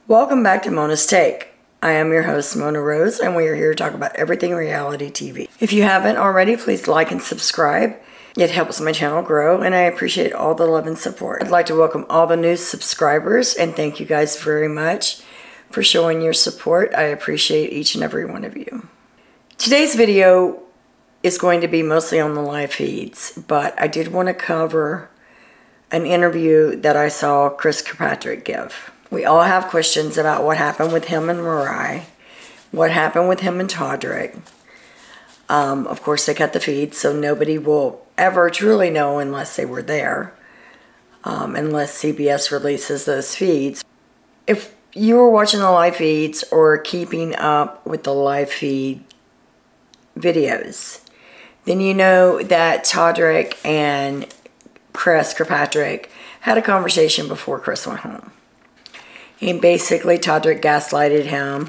Welcome back to Mona's Take. I am your host, Mona Rose, and we are here to talk about everything reality TV. If you haven't already, please like and subscribe. It helps my channel grow, and I appreciate all the love and support. I'd like to welcome all the new subscribers, and thank you guys very much for showing your support. I appreciate each and every one of you. Today's video is going to be mostly on the live feeds, but I did want to cover an interview that I saw Kirpatrick give. We all have questions about what happened with him and Mariah, what happened with him and Todrick. Of course, they cut the feed, so nobody will ever truly know unless they were there, unless CBS releases those feeds. If you were watching the live feeds or keeping up with the live feed videos, then you know that Todrick and Kirpatrick had a conversation before Chris went home. And basically, Todrick gaslighted him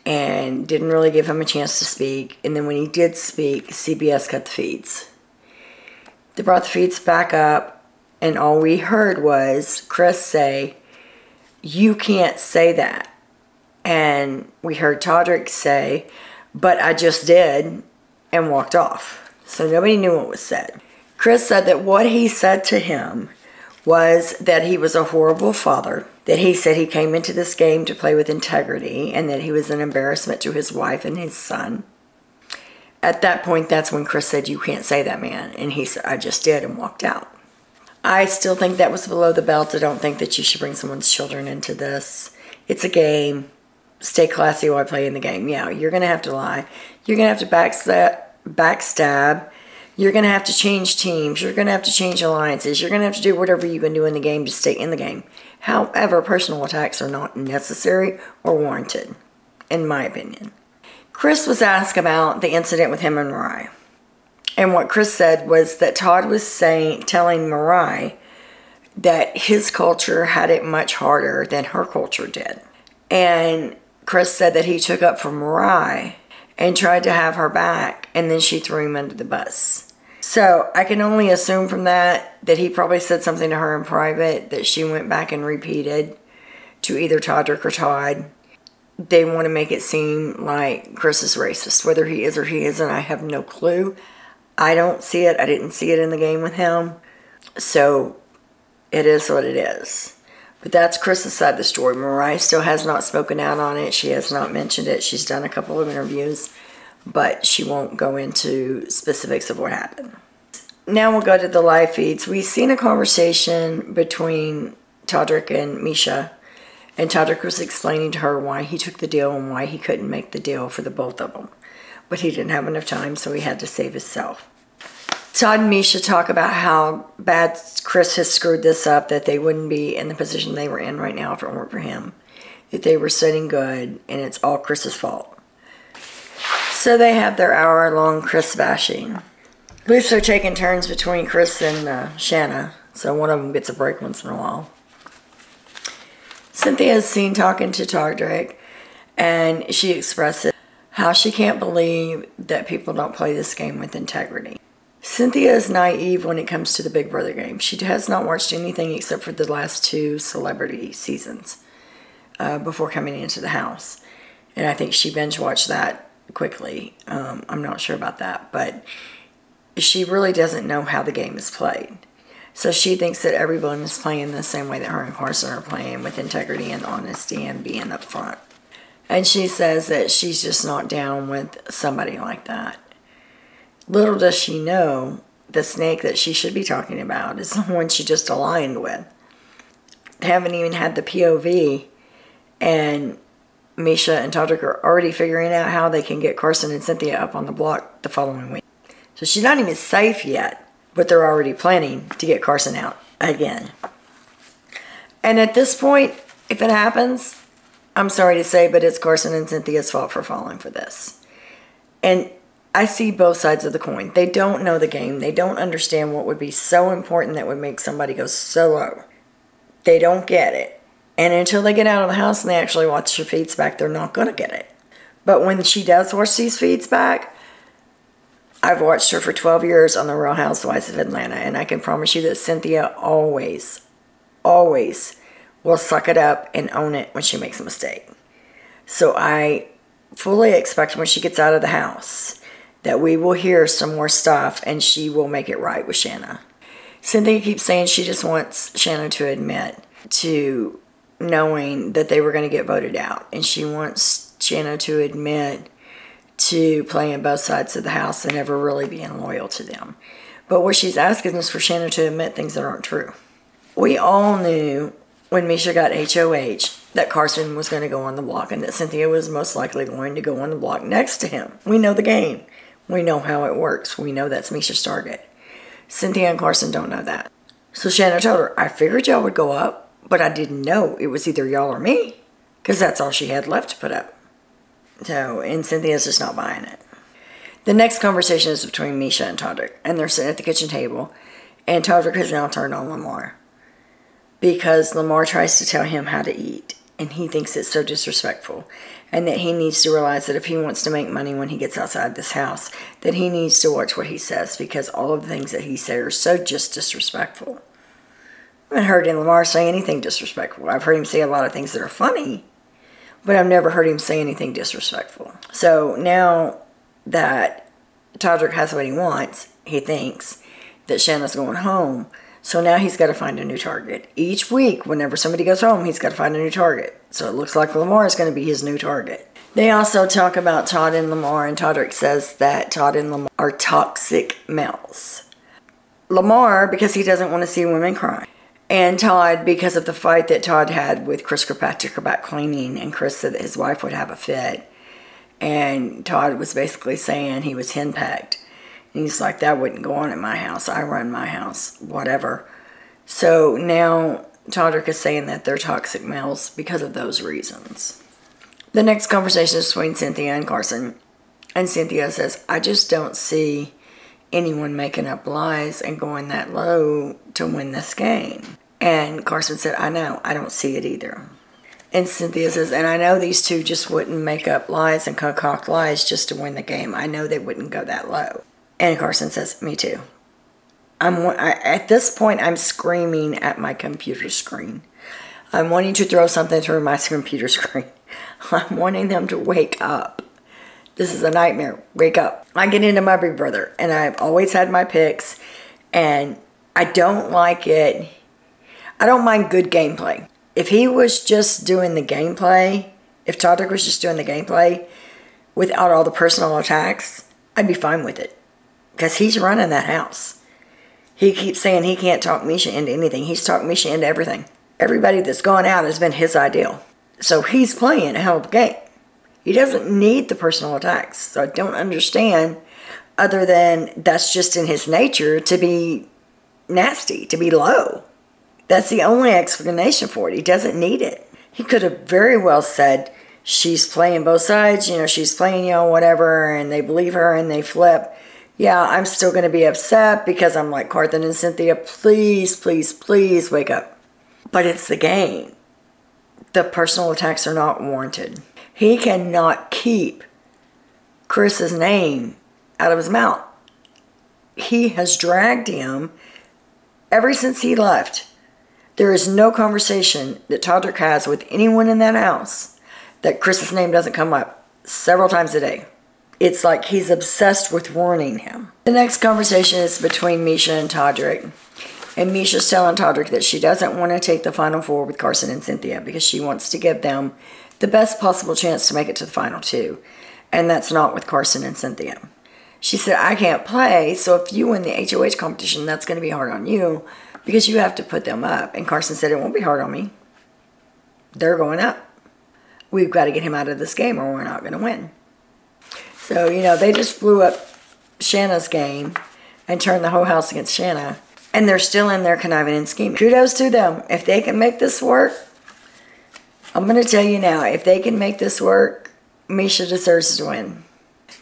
and didn't really give him a chance to speak. And then when he did speak, CBS cut the feeds. They brought the feeds back up, and all we heard was Chris say, "You can't say that." And we heard Todrick say, "But I just did," and walked off. So nobody knew what was said. Chris said that what he said to him was that he was a horrible father, that he said he came into this game to play with integrity, and that he was an embarrassment to his wife and his son. At that point, that's when Chris said, "You can't say that, man." And he said, "I just did," and walked out. I still think that was below the belt. I don't think that you should bring someone's children into this. It's a game. Stay classy while playing the game. Yeah, you're going to have to lie. You're going to have to backstab. You're going to have to change teams. You're going to have to change alliances. You're going to have to do whatever you can do in the game to stay in the game. However, personal attacks are not necessary or warranted, in my opinion. Chris was asked about the incident with him and Mariah. And what Chris said was that Todd was telling Mariah that his culture had it much harder than her culture did. And Chris said that he took up for Mariah and tried to have her back, and then she threw him under the bus. So I can only assume from that he probably said something to her in private that she went back and repeated to either Todrick or Todd. They want to make it seem like Chris is racist. Whether he is or he isn't, I have no clue. I don't see it. I didn't see it in the game with him. So it is what it is. But that's Chris's side of the story. Mariah still has not spoken out on it. She has not mentioned it. She's done a couple of interviews, but she won't go into specifics of what happened. Now we'll go to the live feeds. We've seen a conversation between Todrick and Misha, and Todrick was explaining to her why he took the deal and why he couldn't make the deal for the both of them. But he didn't have enough time, so he had to save himself. Todd and Misha talk about how bad Chris has screwed this up, that they wouldn't be in the position they were in right now if it weren't for him. That they were sitting good, and it's all Chris's fault. So they have their hour-long Chris bashing. At least they're taking turns between Chris and Shanna, so one of them gets a break once in a while. Cynthia is seen talking to Todrick, and she expresses how she can't believe that people don't play this game with integrity. Cynthia is naive when it comes to the Big Brother game. She has not watched anything except for the last 2 celebrity seasons before coming into the house. And I think she binge-watched that quickly. I'm not sure about that, but she really doesn't know how the game is played. So she thinks that everyone is playing the same way that her and Carson are playing, with integrity and honesty and being upfront. And she says that she's just not down with somebody like that. Little does she know, the snake that she should be talking about is the one she just aligned with. They haven't even had the POV, and Misha and Todrick are already figuring out how they can get Carson and Cynthia up on the block the following week. So she's not even safe yet, but they're already planning to get Carson out again. And at this point, if it happens, I'm sorry to say, but it's Carson and Cynthia's fault for falling for this. And I see both sides of the coin. They don't know the game. They don't understand what would be so important that would make somebody go so low. They don't get it. And until they get out of the house and they actually watch her feeds back, they're not going to get it. But when she does watch these feeds back, I've watched her for 12 years on The Real Housewives of Atlanta, and I can promise you that Cynthia always will suck it up and own it when she makes a mistake. So I fully expect when she gets out of the house that we will hear some more stuff and she will make it right with Shanna. Cynthia keeps saying she just wants Shanna to admit to knowing that they were going to get voted out. And she wants Shanna to admit to playing both sides of the house and never really being loyal to them. But what she's asking is for Shanna to admit things that aren't true. We all knew when Misha got HOH that Carson was going to go on the block and that Cynthia was most likely going to go on the block next to him. We know the game. We know how it works. We know that's Misha's target. Cynthia and Carson don't know that. So Shanna told her, I figured y'all would go up, but I didn't know it was either y'all or me, because that's all she had left to put up. So, and Cynthia's just not buying it. The next conversation is between Misha and Todrick, and they're sitting at the kitchen table, and Todrick has now turned on Lamar, because Lamar tries to tell him how to eat, and he thinks it's so disrespectful, and that he needs to realize that if he wants to make money when he gets outside this house, that he needs to watch what he says, because all of the things that he says are so just disrespectful. I haven't heard Lamar say anything disrespectful. I've heard him say a lot of things that are funny, but I've never heard him say anything disrespectful. So now that Todrick has what he wants, he thinks that Shanna's going home. So now he's got to find a new target. Each week, whenever somebody goes home, he's got to find a new target. So it looks like Lamar is going to be his new target. They also talk about Todd and Lamar, and Todrick says that Todd and Lamar are toxic males. Lamar, because he doesn't want to see women cry. And Todd, because of the fight that Todd had with Chris Kirpatrick about cleaning, and Chris said that his wife would have a fit. And Todd was basically saying he was henpecked. And he's like, that wouldn't go on at my house. I run my house, whatever. So now Todrick is saying that they're toxic males because of those reasons. The next conversation is between Cynthia and Carson. And Cynthia says, I just don't see anyone making up lies and going that low to win this game. And Carson said, I know, I don't see it either. And Cynthia says, and I know these two just wouldn't make up lies and concoct lies just to win the game. I know they wouldn't go that low. And Carson says, me too. At this point, I'm screaming at my computer screen. I'm wanting to throw something through my computer screen. I'm wanting them to wake up. This is a nightmare. Wake up. I get into my Big Brother, and I've always had my picks, and I don't like it. I don't mind good gameplay. If he was just doing the gameplay, if Todrick was just doing the gameplay without all the personal attacks, I'd be fine with it. Because he's running that house. He keeps saying he can't talk Misha into anything. He's talked Misha into everything. Everybody that's gone out has been his ideal. So he's playing a hell of a game. He doesn't need the personal attacks. So I don't understand, other than that's just in his nature to be nasty, to be low. That's the only explanation for it. He doesn't need it. He could have very well said, she's playing both sides, you know, she's playing, you know, whatever, and they believe her and they flip. Yeah, I'm still going to be upset because I'm like, Carson and Cynthia, please, please, please wake up. But it's the game. The personal attacks are not warranted. He cannot keep Chris's name out of his mouth. He has dragged him ever since he left. There is no conversation that Todrick has with anyone in that house that Chris's name doesn't come up several times a day. It's like he's obsessed with warning him. The next conversation is between Misha and Todrick. And Misha's telling Todrick that she doesn't want to take the Final Four with Carson and Cynthia because she wants to give them the best possible chance to make it to the Final Two. And that's not with Carson and Cynthia. She said, I can't play, so if you win the HOH competition, that's going to be hard on you because you have to put them up. And Carson said, it won't be hard on me. They're going up. We've got to get him out of this game or we're not going to win. So, you know, they just blew up Shanna's game and turned the whole house against Shanna. And they're still in there conniving and scheming. Kudos to them. If they can make this work, I'm going to tell you now, if they can make this work, Misha deserves to win.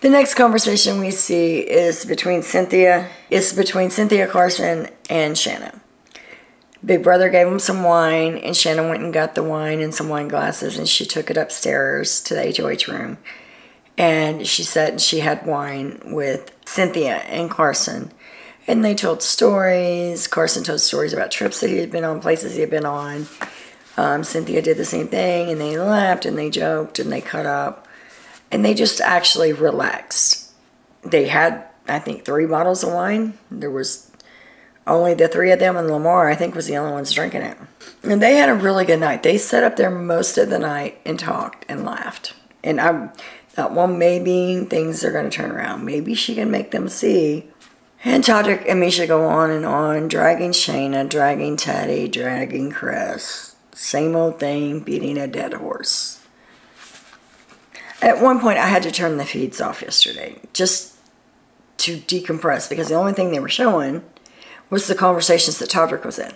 The next conversation we see is between Cynthia, Carson, and Shanna. Big Brother gave them some wine, and Shanna went and got the wine in some wine glasses, and she took it upstairs to the HOH room. And she said she had wine with Cynthia and Carson. And they told stories. Carson told stories about trips that he had been on, places he had been on. Cynthia did the same thing, and they laughed and they joked and they cut up. And they just actually relaxed. They had, I think, 3 bottles of wine. There was only the 3 of them, and Lamar, I think, was the only ones drinking it. And they had a really good night. They sat up there most of the night and talked and laughed. And I thought, well, maybe things are going to turn around. Maybe she can make them see. And Todrick and Misha go on, dragging Shanna, dragging Teddy, dragging Chris. Same old thing, beating a dead horse. At one point, I had to turn the feeds off yesterday just to decompress, because the only thing they were showing was the conversations that Todrick was in.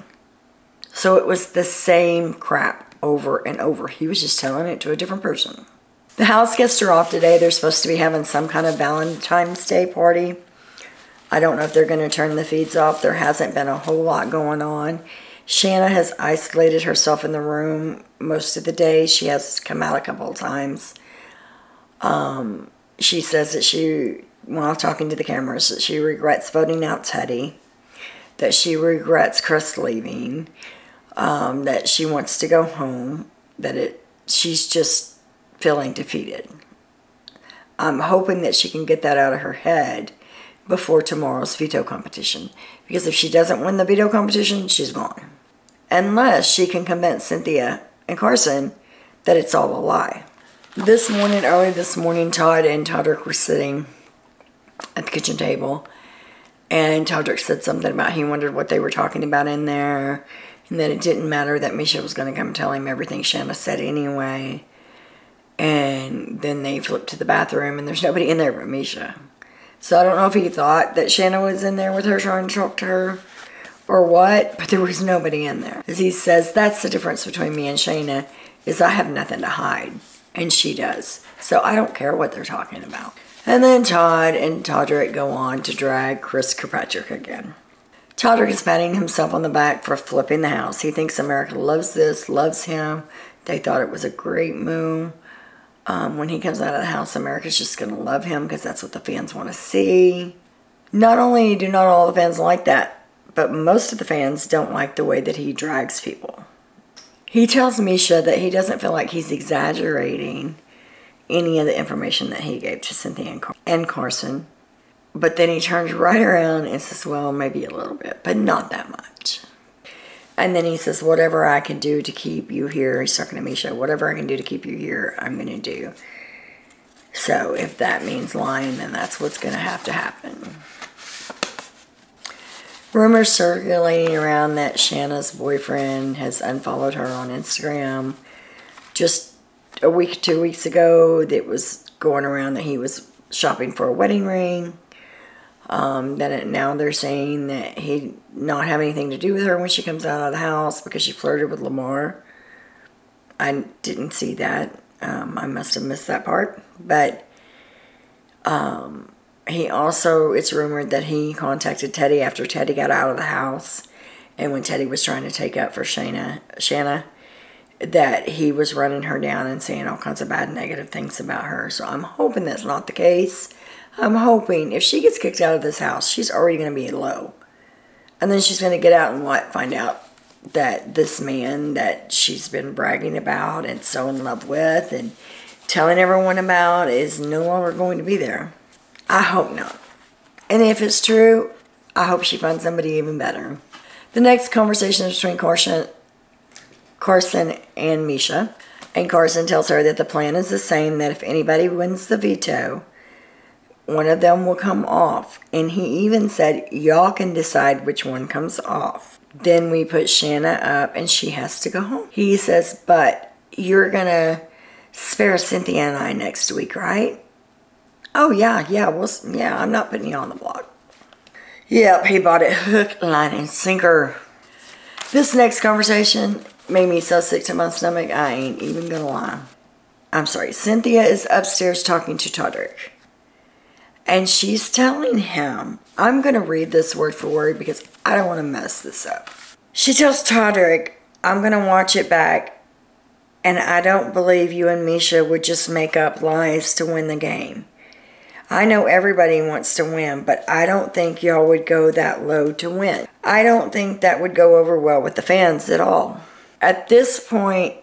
So it was the same crap over and over. He was just telling it to a different person. The house guests are off today. They're supposed to be having some kind of Valentine's Day party. I don't know if they're going to turn the feeds off. There hasn't been a whole lot going on. Shanna has isolated herself in the room most of the day. She has come out a couple of times. She says that she, while talking to the cameras, that she regrets voting out Teddy, that she regrets Chris leaving, that she wants to go home, that she's just feeling defeated. I'm hoping that she can get that out of her head before tomorrow's veto competition, because if she doesn't win the veto competition, she's gone. Unless she can convince Cynthia and Carson that it's all a lie. This morning, early this morning, Todd and Todrick were sitting at the kitchen table, and Todrick said something about he wondered what they were talking about in there, and that it didn't matter that Misha was going to come tell him everything Shanna said anyway. And then they flipped to the bathroom, and there's nobody in there but Misha. So I don't know if he thought that Shanna was in there with her trying to talk to her or what, but there was nobody in there. As he says, that's the difference between me and Shanna, is I have nothing to hide. And she does. So I don't care what they're talking about. And then Todd and Todrick go on to drag Chris Kirpatrick again. Todrick is patting himself on the back for flipping the house. He thinks America loves this, loves him. They thought it was a great move. When he comes out of the house, America's just going to love him because that's what the fans want to see. Not only do not all the fans like that, but most of the fans don't like the way that he drags people. He tells Misha that he doesn't feel like he's exaggerating any of the information that he gave to Cynthia and Carson. But then he turns right around and says, well, maybe a little bit, but not that much. And then he says, whatever I can do to keep you here, he's talking to Misha, whatever I can do to keep you here, I'm going to do. So if that means lying, then that's what's going to have to happen. Rumors circulating around that Shanna's boyfriend has unfollowed her on Instagram. Just a week, 2 weeks ago, it was going around that he was shopping for a wedding ring. Now they're saying that he not have anything to do with her when she comes out of the house because she flirted with Lamar. I didn't see that. I must have missed that part. But he also, it's rumored that he contacted Teddy after Teddy got out of the house. And when Teddy was trying to take up for Shanna, that he was running her down and saying all kinds of bad negative things about her. So I'm hoping that's not the case. I'm hoping if she gets kicked out of this house, she's already going to be low. And then she's going to get out and find out that this man that she's been bragging about and so in love with and telling everyone about is no longer going to be there. I hope not. And if it's true, I hope she finds somebody even better. The next conversation is between Carson and Misha. And Carson tells her that the plan is the same, that if anybody wins the veto, one of them will come off. And he even said, y'all can decide which one comes off. Then we put Shanna up and she has to go home. He says, but you're going to spare Cynthia and I next week, right? Oh, yeah, I'm not putting you on the block. Yep, he bought it hook, line, and sinker. This next conversation made me so sick to my stomach, I ain't even gonna lie. I'm sorry, Cynthia is upstairs talking to Todrick. And she's telling him, I'm going to read this word for word because I don't want to mess this up. She tells Todrick, I'm going to watch it back, and I don't believe you and Misha would just make up lies to win the game. I know everybody wants to win, but I don't think y'all would go that low to win. I don't think that would go over well with the fans at all. At this point,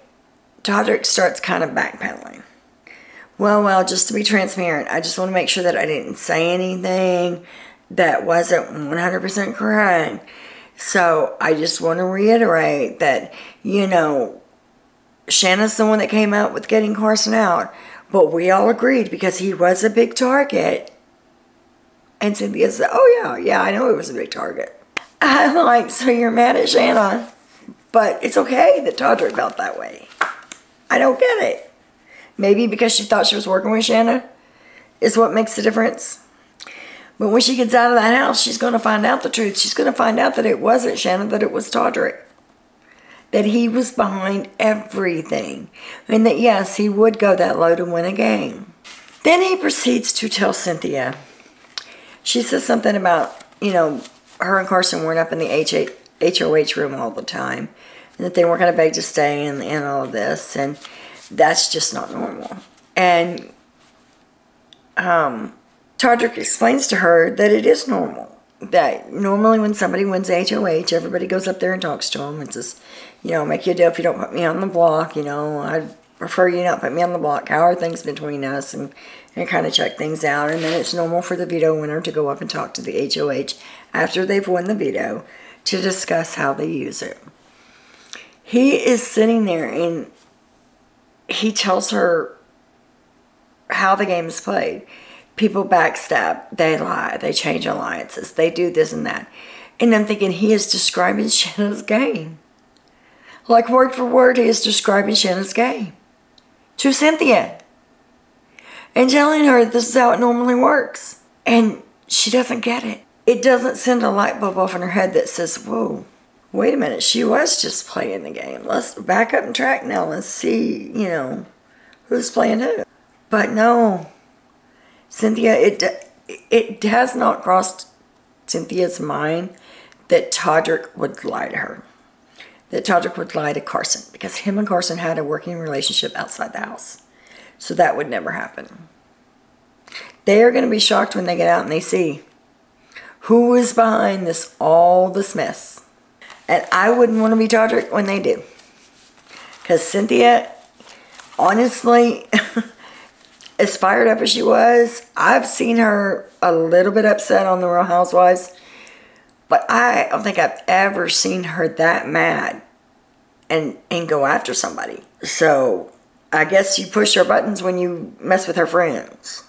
Todrick starts kind of backpedaling. Well, just to be transparent, I just want to make sure that I didn't say anything that wasn't 100% correct. So I just want to reiterate that, you know, Shanna's the one that came out with getting Carson out. But we all agreed because he was a big target. And Cynthia said, oh yeah, I know he was a big target. I'm like, so you're mad at Shanna? But it's okay that Todrick felt that way. I don't get it. Maybe because she thought she was working with Shanna is what makes the difference. But when she gets out of that house, she's going to find out the truth. She's going to find out that it wasn't Shanna, that it was Todrick. That he was behind everything. And that, yes, he would go that low to win a game. Then he proceeds to tell Cynthia. She says something about, you know, her and Carson weren't up in the HOH room all the time. And that they weren't going to beg to stay and all of this. And that's just not normal. And Todrick explains to her that it is normal. That normally when somebody wins HOH, everybody goes up there and talks to them and says, you know, make you a deal if you don't put me on the block. You know, I'd prefer you not put me on the block. How are things between us? And kind of check things out. And then it's normal for the veto winner to go up and talk to the HOH after they've won the veto to discuss how they use it. He is sitting there and he tells her how the game is played. People backstab, they lie, they change alliances, they do this and that. And I'm thinking he is describing Shanna's game. Like word for word, he is describing Shanna's game to Cynthia. And telling her this is how it normally works. And she doesn't get it. It doesn't send a light bulb off in her head that says, whoa, wait a minute, she was just playing the game. Let's back up and track now and see, you know, who's playing who. But no, Cynthia, it has not crossed Cynthia's mind that Todrick would lie to her. That Todrick would lie to Carson. Because him and Carson had a working relationship outside the house. So that would never happen. They are going to be shocked when they get out and they see who is behind all this mess. And I wouldn't want to be Todrick when they do. Because Cynthia, honestly, as fired up as she was, I've seen her a little bit upset on the Real Housewives. But I don't think I've ever seen her that mad and go after somebody. So I guess you push her buttons when you mess with her friends.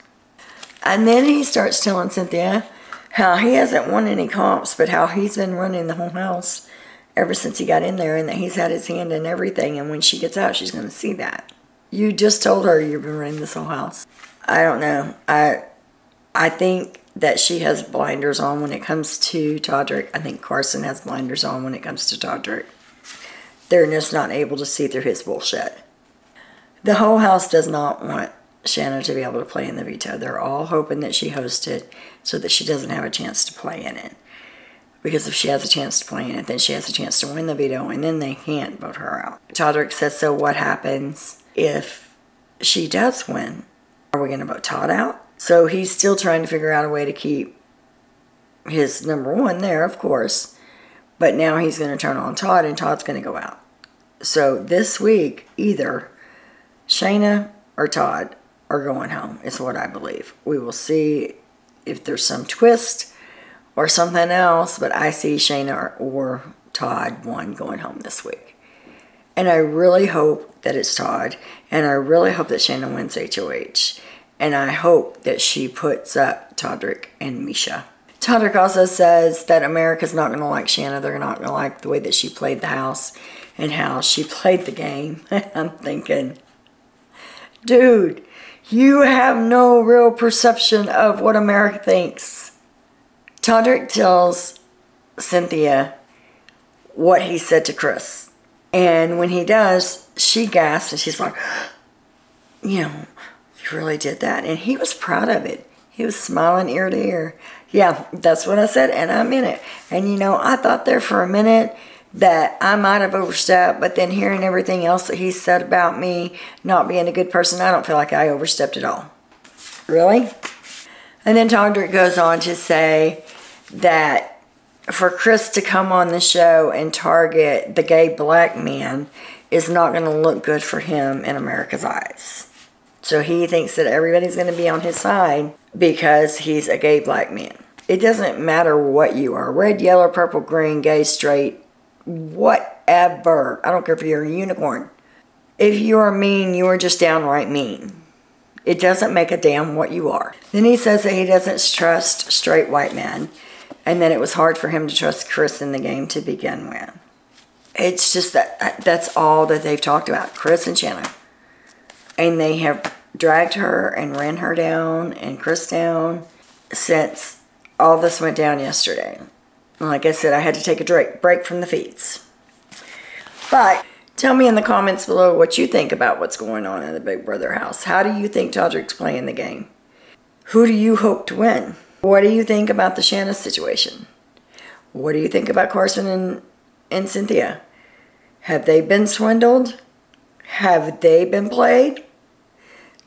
And then he starts telling Cynthia how he hasn't won any comps, but how he's been running the whole house ever since he got in there, and that he's had his hand in everything, and when she gets out, she's going to see that. You just told her you've been running this whole house. I don't know. I think that she has blinders on when it comes to Todrick. I think Carson has blinders on when it comes to Todrick. They're just not able to see through his bullshit. The whole house does not want Shanna to be able to play in the veto. They're all hoping that she hosts it so that she doesn't have a chance to play in it. Because if she has a chance to play in it, then she has a chance to win the veto, and then they can't vote her out. Todrick says, so what happens if she does win? Are we going to vote Todd out? So he's still trying to figure out a way to keep his number one there, of course. But now he's going to turn on Todd, and Todd's going to go out. So this week, either Shanna or Todd are going home, is what I believe. We will see if there's some twist or something else, but I see Shanna or Todd one going home this week. And I really hope that it's Todd, and I really hope that Shanna wins HOH. And I hope that she puts up Todrick and Misha. Todrick also says that America's not going to like Shanna. They're not going to like the way that she played the house and how she played the game. I'm thinking, dude, you have no real perception of what America thinks. Todrick tells Cynthia what he said to Chris. And when he does, she gasps and she's like, you know, you really did that. And he was proud of it. He was smiling ear to ear. Yeah, that's what I said, and I meant it. And, you know, I thought there for a minute that I might have overstepped, but then hearing everything else that he said about me not being a good person, I don't feel like I overstepped at all. Really? And then Todrick goes on to say that for Chris to come on the show and target the gay black man is not going to look good for him in America's eyes. So he thinks that everybody's going to be on his side because he's a gay black man. It doesn't matter what you are. Red, yellow, purple, green, gay, straight, whatever. I don't care if you're a unicorn. If you are mean, you are just downright mean. It doesn't make a damn what you are. Then he says that he doesn't trust straight white men, and that it was hard for him to trust Chris in the game to begin with. It's just that's all that they've talked about, Chris and Shanna. And they have dragged her and ran her down and Chris down since all this went down yesterday. Like I said, I had to take a break from the feeds. But tell me in the comments below what you think about what's going on in the Big Brother house. How do you think Todrick's playing the game? Who do you hope to win? What do you think about the Shanna situation? What do you think about Carson and Cynthia? Have they been swindled? Have they been played?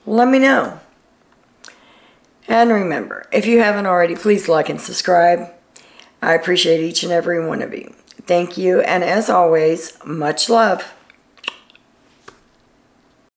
Let me know. And remember, if you haven't already, please like and subscribe. I appreciate each and every one of you. Thank you, and as always, much love.